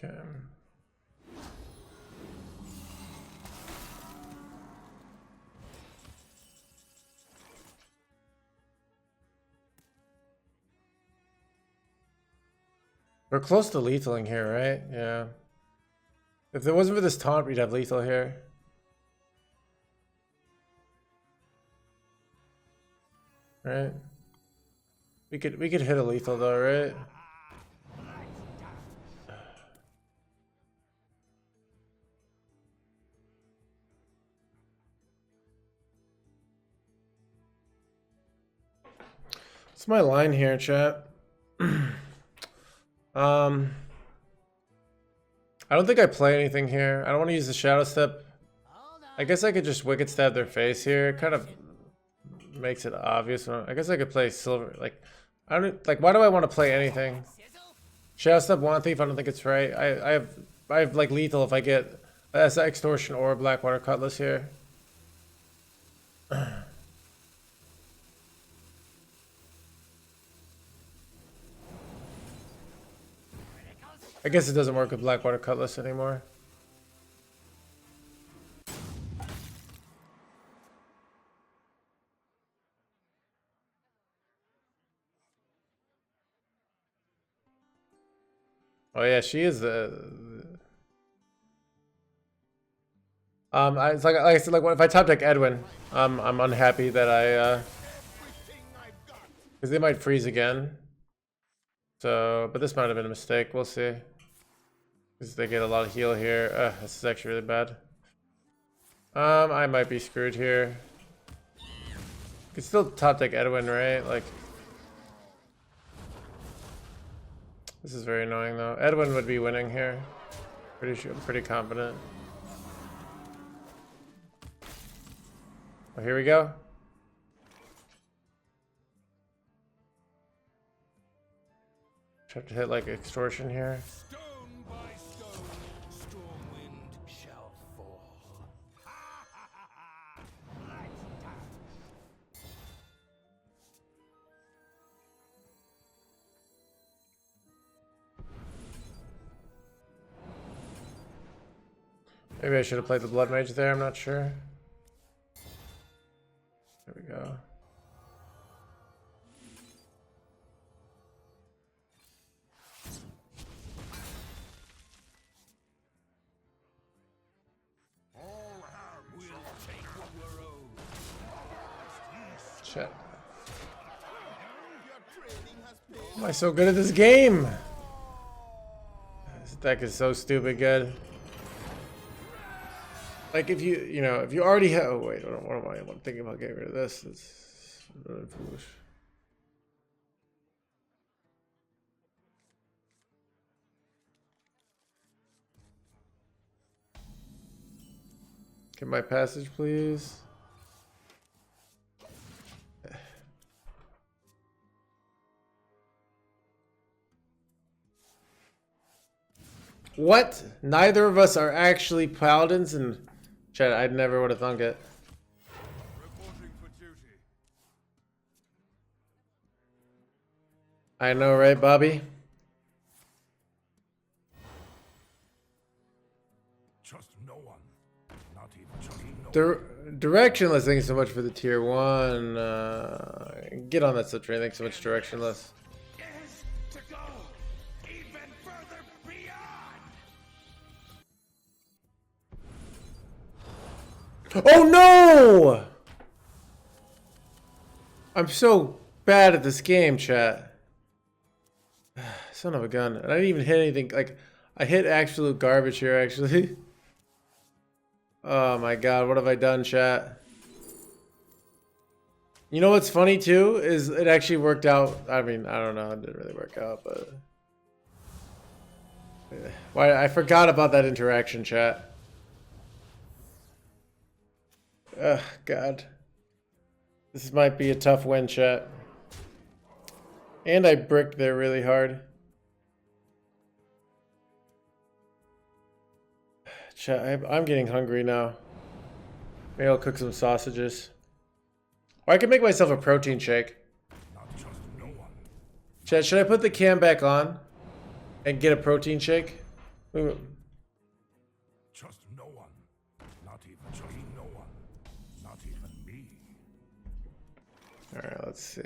Okay. We're close to lethaling here, right? Yeah. If it wasn't for this taunt, we'd have lethal here. Right? We could hit a lethal though, right? What's my line here, chat? I don't think I play anything here. I don't want to use the shadow step. Hold on. I guess I could just wicked stab their face here. It kind of makes it obvious. I guess I could play silver. Like, I don't like. Why do I want to play anything? Sizzle? Shadow step one thief. I don't think it's right. I have like lethal if I get that's extortion or Blackwater Cutlass here. I guess it doesn't work with Blackwater Cutlass anymore. Oh yeah, she is the. It's like I said, like if I top deck Edwin, I'm unhappy that I because they might freeze again. So, but this might have been a mistake. We'll see. Because they get a lot of heal here. This is actually really bad. I might be screwed here. Could still top deck Edwin, right? Like, this is very annoying though. Edwin would be winning here. Pretty sure. I'm pretty confident. Oh, here we go. Have to hit like extortion here. Stone by stone, Stormwind shall fall. Maybe I should have played the Blood Mage there, I'm not sure. There we go. Shit. Why am I so good at this game? This deck is so stupid good. Like if you know, if you already have, oh wait, what am I thinking about getting rid of this? It's really foolish. Get my passage, please. What? Neither of us are actually paladins, and Chad, I never would have thunk it. Reporting for duty. I know, right, Bobby? Trust no one. Not even trust no one. Directionless, thank you so much for the tier 1. Get on that subtrain, thanks so much, Directionless. Is to go even further beyond. Oh no! I'm so bad at this game, chat. Son of a gun. And I didn't even hit anything. Like, I hit absolute garbage here, actually. Oh my god, what have I done, chat? You know what's funny, too? Is it actually worked out. I mean, I don't know. It didn't really work out, but... Why, I forgot about that interaction, chat. Ugh, God. This might be a tough win, chat. And I bricked there really hard. Chat, I'm getting hungry now. Maybe I'll cook some sausages. Or I could make myself a protein shake. Not trust no one. Chat, should I put the cam back on and get a protein shake? Ooh. Trust no one. Not even trust no one. Not even me. Alright, let's see.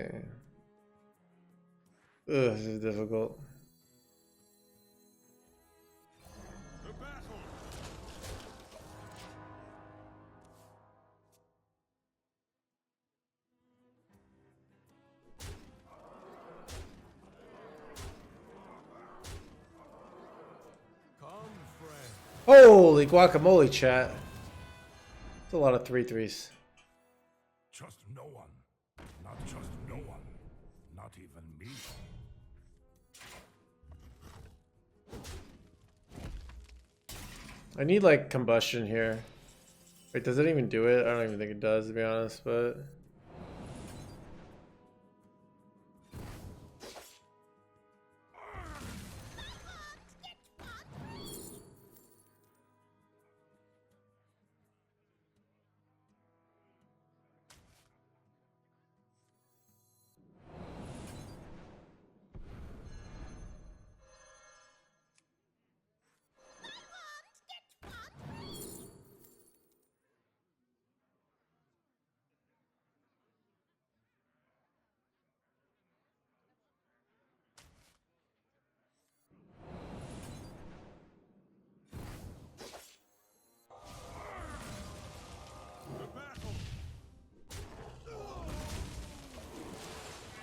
Ugh, this is difficult. The battle. Come, friend. Holy guacamole, chat. That's a lot of 3-3s. Trust no one. Not trust no one. Not even me. I need like combustion here. Wait, does it even do it? I don't even think it does, to be honest, but...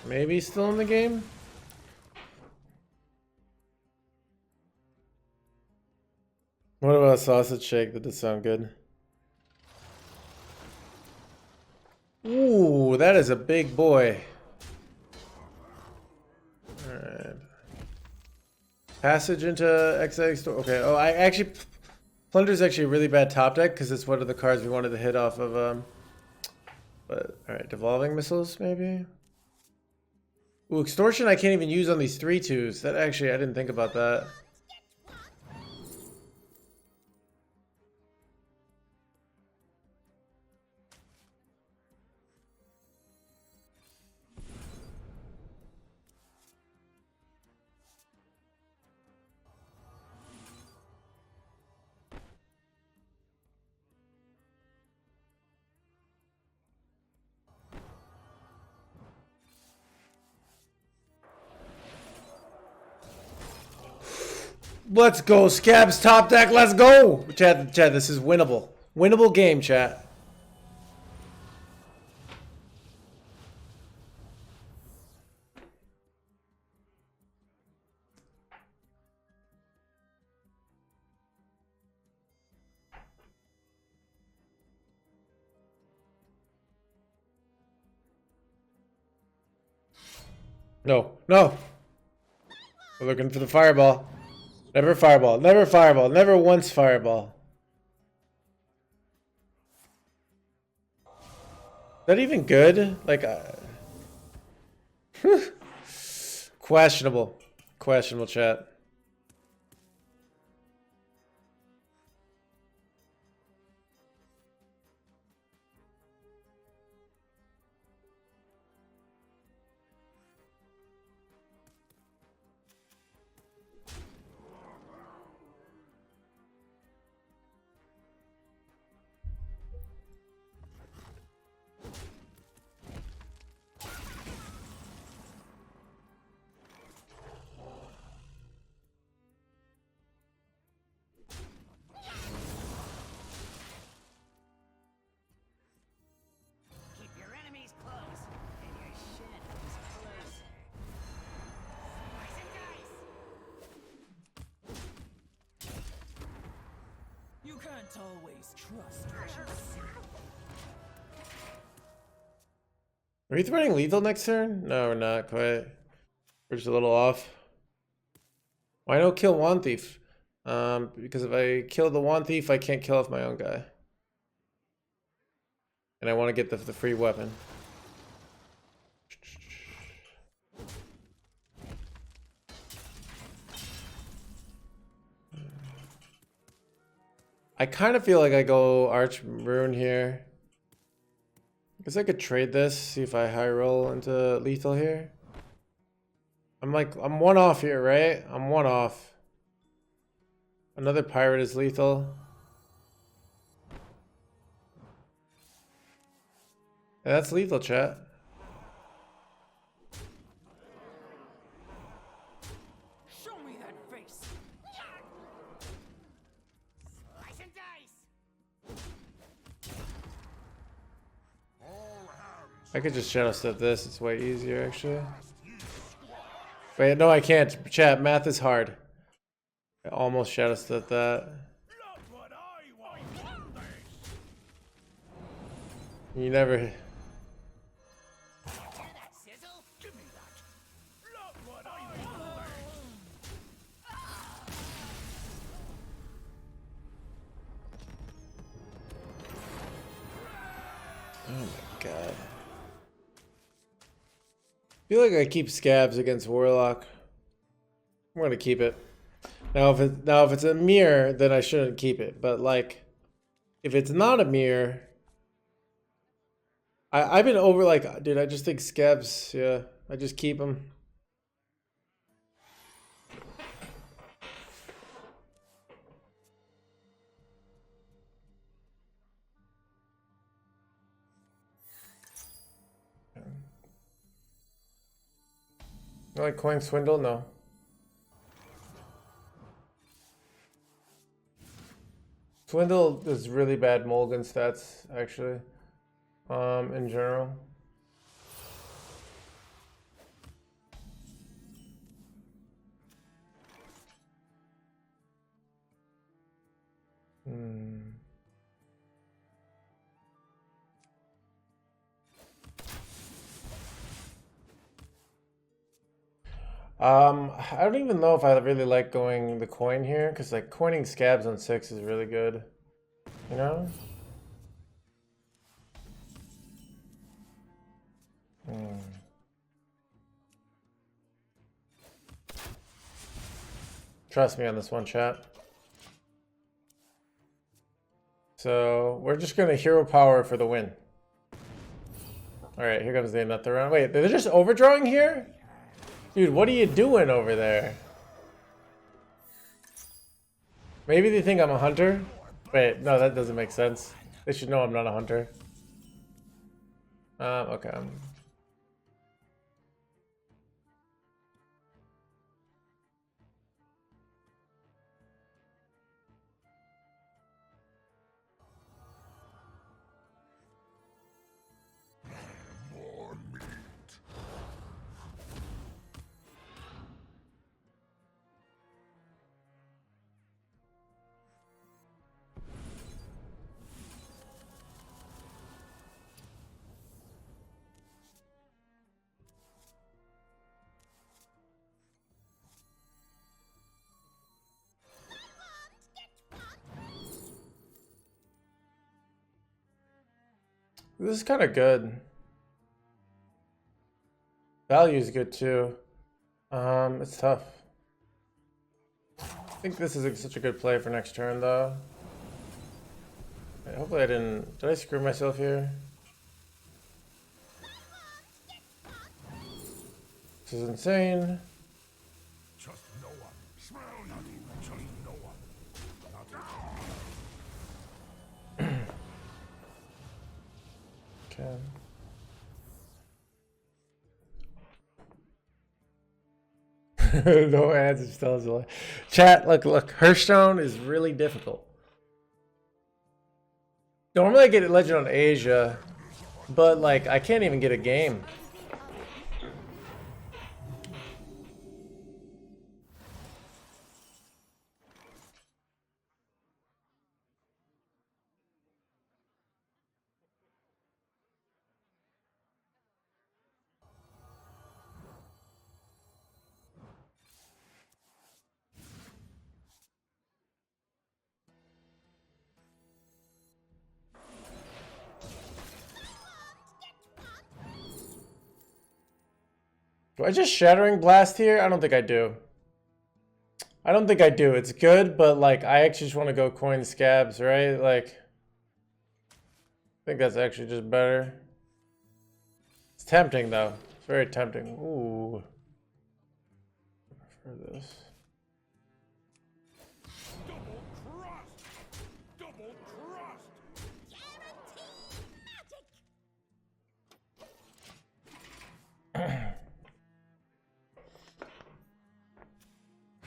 Maybe he's still in the game? What about a sausage shake? That does sound good. Ooh, that is a big boy. Alright. Passage into XX store. Okay, oh, I actually... Plunder's actually a really bad top deck because it's one of the cards we wanted to hit off of, But, alright, devolving missiles, maybe? Ooh, extortion I can't even use on these 3-2s. That actually, I didn't think about that. Let's go, Scabs top deck. Let's go. Chat, this is winnable. Winnable game, chat. No, no. We're looking for the fireball. Never fireball. Never fireball. Never once fireball. Is that even good? Like, questionable. Questionable, chat. Keep your enemies close, and your shit is closer. Slice and dice. You can't always trust justice. Are we threatening lethal next turn? No, we're not quite. We're just a little off. Why no kill Wand Thief? Because if I kill the Wand Thief, I can't kill off my own guy. And I want to get the free weapon. I kind of feel like I go Arch Rune here. Guess I could trade this, see if I high roll into lethal here. I'm one off here, right? I'm one off. Another pirate is lethal. Yeah, that's lethal, chat. Show me that face. Slice and dice. All hands. I could just shadow step this. It's way easier, actually. Wait, no, I can't. Chat, math is hard. I almost shadow step that. Look what I want. You never. Hear that sizzle? Give me that. Look what I want. Oh my god. I feel like I keep Scabs against Warlock. I'm gonna keep it. Now if it's a mirror, then I shouldn't keep it. But like, if it's not a mirror, I've been over like, dude. I just think Scabs. Yeah, I just keep them. You like coin swindle? No. Swindle is really bad Mulligan stats, actually. In general. I don't even know if I really like going the coin here, because like coining Scabs on 6 is really good. You know? Trust me on this one, chat. So we're just gonna hero power for the win. Alright, here comes the another round. Wait, they're just overdrawing here? Dude, what are you doing over there? Maybe they think I'm a hunter? Wait, no, that doesn't make sense. They should know I'm not a hunter. Okay. This is kind of good. Value is good too. It's tough. I think this is such a good play for next turn though. Hopefully I didn't... Did I screw myself here? This is insane. Trust no one. Smell nothing. Trust no one. Nothing. Okay. No ads and still is alive. Chat, look, Hearthstone is really difficult. Normally I get Legend on Asia, but like I can't even get a game. Do I just Shattering Blast here? I don't think I do. I don't think I do. It's good, but like I actually just want to go coin scabs, right? Like I think that's actually just better. It's tempting though. It's very tempting. Ooh. I prefer this. Double trust.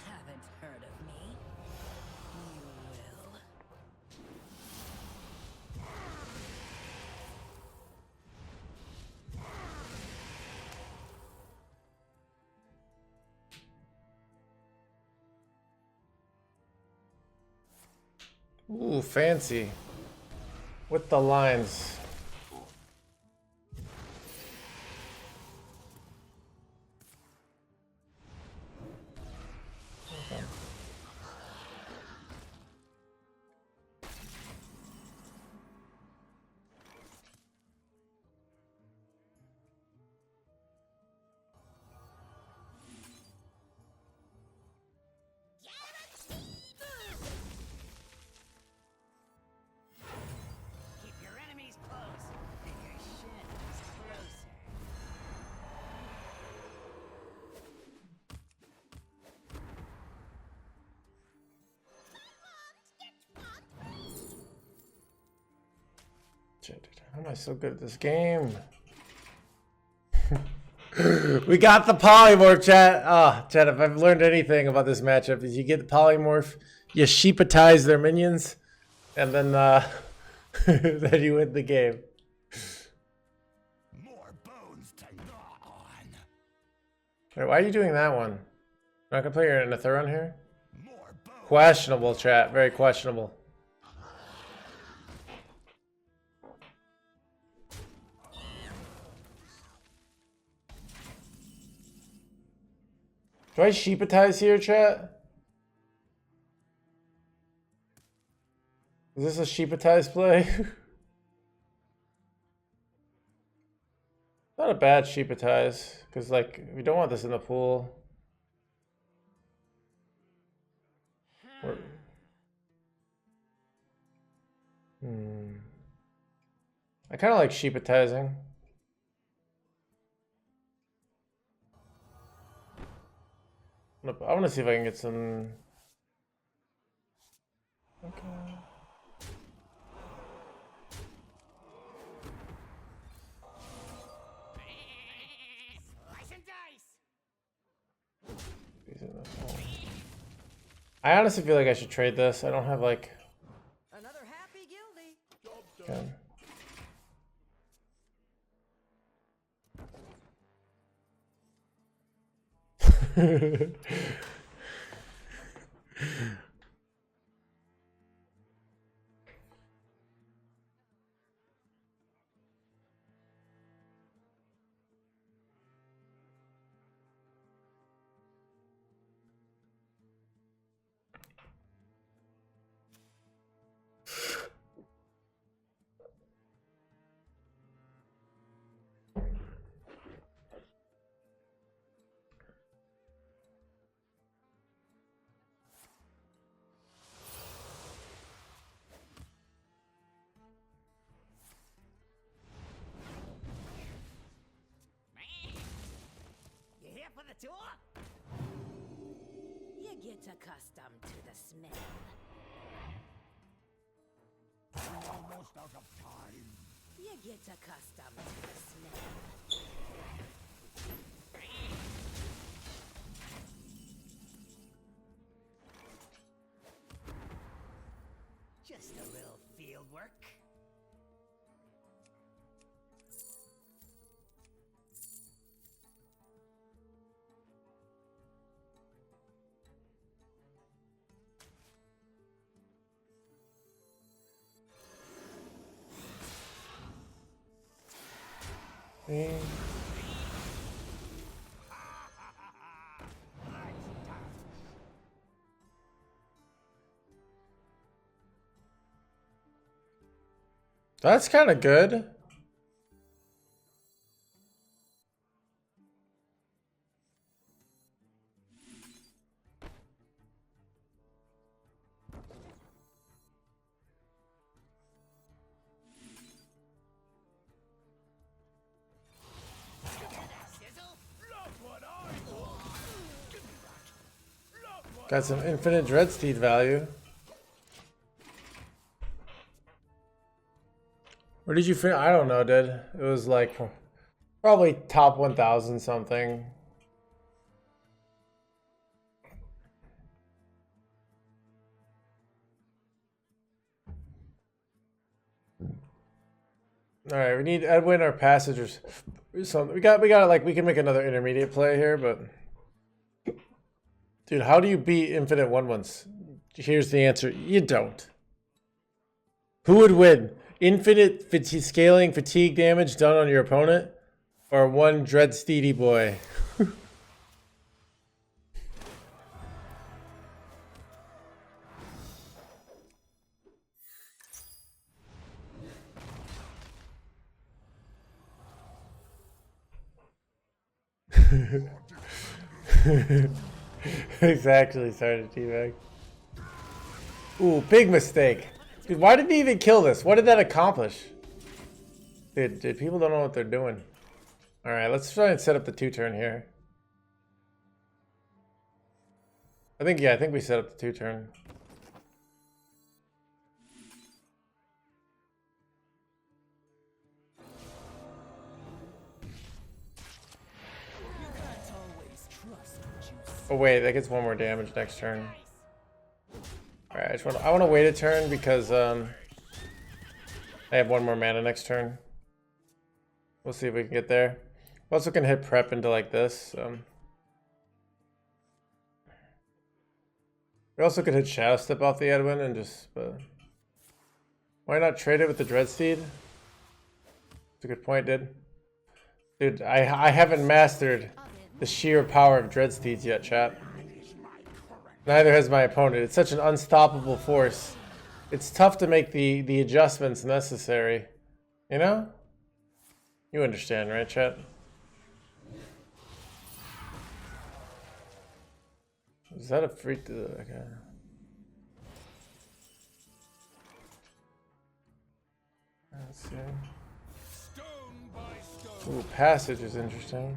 Haven't heard of me? You will. Ooh, fancy. With the lines. Okay. Keep your enemies close, and your shit is closer. How am I so good at this game? We got the polymorph, chat. Ah, chat, if I've learned anything about this matchup is you get the polymorph, you sheepatize their minions, and then then you win the game. More bones to gnaw on. Wait, why are you doing that one? Not gonna play your Netherun here? More bones. Questionable, chat. Very questionable. Do I sheepatize here, chat? Is this a sheepatize play? Not a bad sheepatize, because like we don't want this in the pool. I kind of like sheepatizing. I want to see if I can get some. Okay. Slice and dice. These in this hole. I honestly feel like I should trade this. I don't have like. Another happy guilty. Okay. for the tour? You get accustomed to the smell. I'm almost out of time. You get accustomed to the smell. Just a little field work. That's kind of good. Got some infinite Dreadsteed value. Where did you finish? I don't know, dude. It was like probably top 1,000 something. All right, we need Edwin or Passage or something. We got like we can make another intermediate play here, but dude, how do you beat infinite 1/1s? Here's the answer: you don't. Who would win? Infinite scaling fatigue damage done on your opponent, or one Dreadsteedy boy? Exactly, Sergeant T-Bag. Ooh, big mistake. Dude, why did he even kill this? What did that accomplish? Dude, people don't know what they're doing. Alright, let's try and set up the 2-turn here. I think we set up the 2-turn. You can't always trust what you see. Oh wait, that gets 1 more damage next turn. Alright, I want to wait a turn because I have 1 more mana next turn. We'll see if we can get there. We also can hit prep into like this. We also could hit Shadow Step off the Edwin and just... why not trade it with the Dreadsteed? That's a good point, dude. Dude, I haven't mastered the sheer power of Dreadsteeds yet, chat. Neither has my opponent. It's such an unstoppable force. It's tough to make the adjustments necessary. You know? You understand, right, chat? Is that a free... Okay. Let's see. Ooh, Passage is interesting.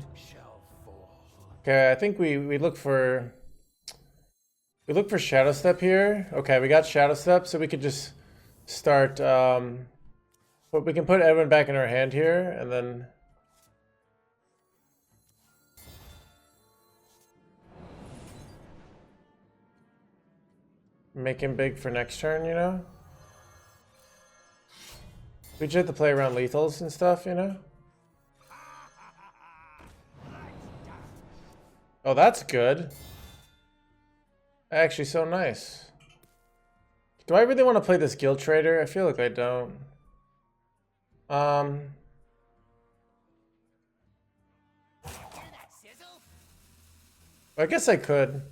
Okay, I think we look for... We look for Shadow Step here. Okay, we got Shadow Step, so we could just start... but we can put Edwin back in our hand here, and then... make him big for next turn, you know? We just have to play around lethals and stuff, you know? Oh, that's good. Actually, so nice. Do I really want to play this Guild Trader? I feel like I don't. I guess I could.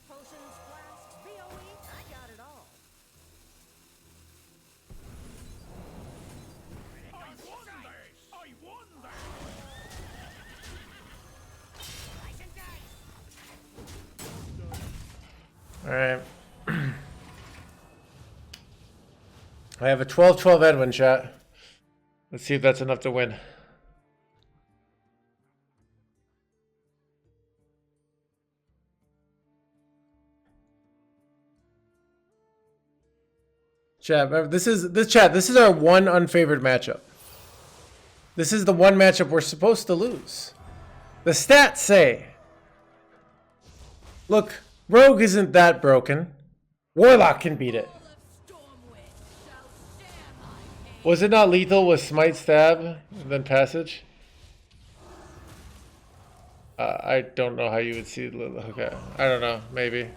Potions, flasks, BOE, I got it all. I won this! Alright. I have a 12-12 Edwin, chat. Let's see if that's enough to win. Chat, this is our one unfavored matchup. This is the one matchup we're supposed to lose. The stats say, look, Rogue isn't that broken. Warlock can beat it. Was it not lethal with smite, stab, and then passage? I don't know how you would see. Okay, I don't know. Maybe.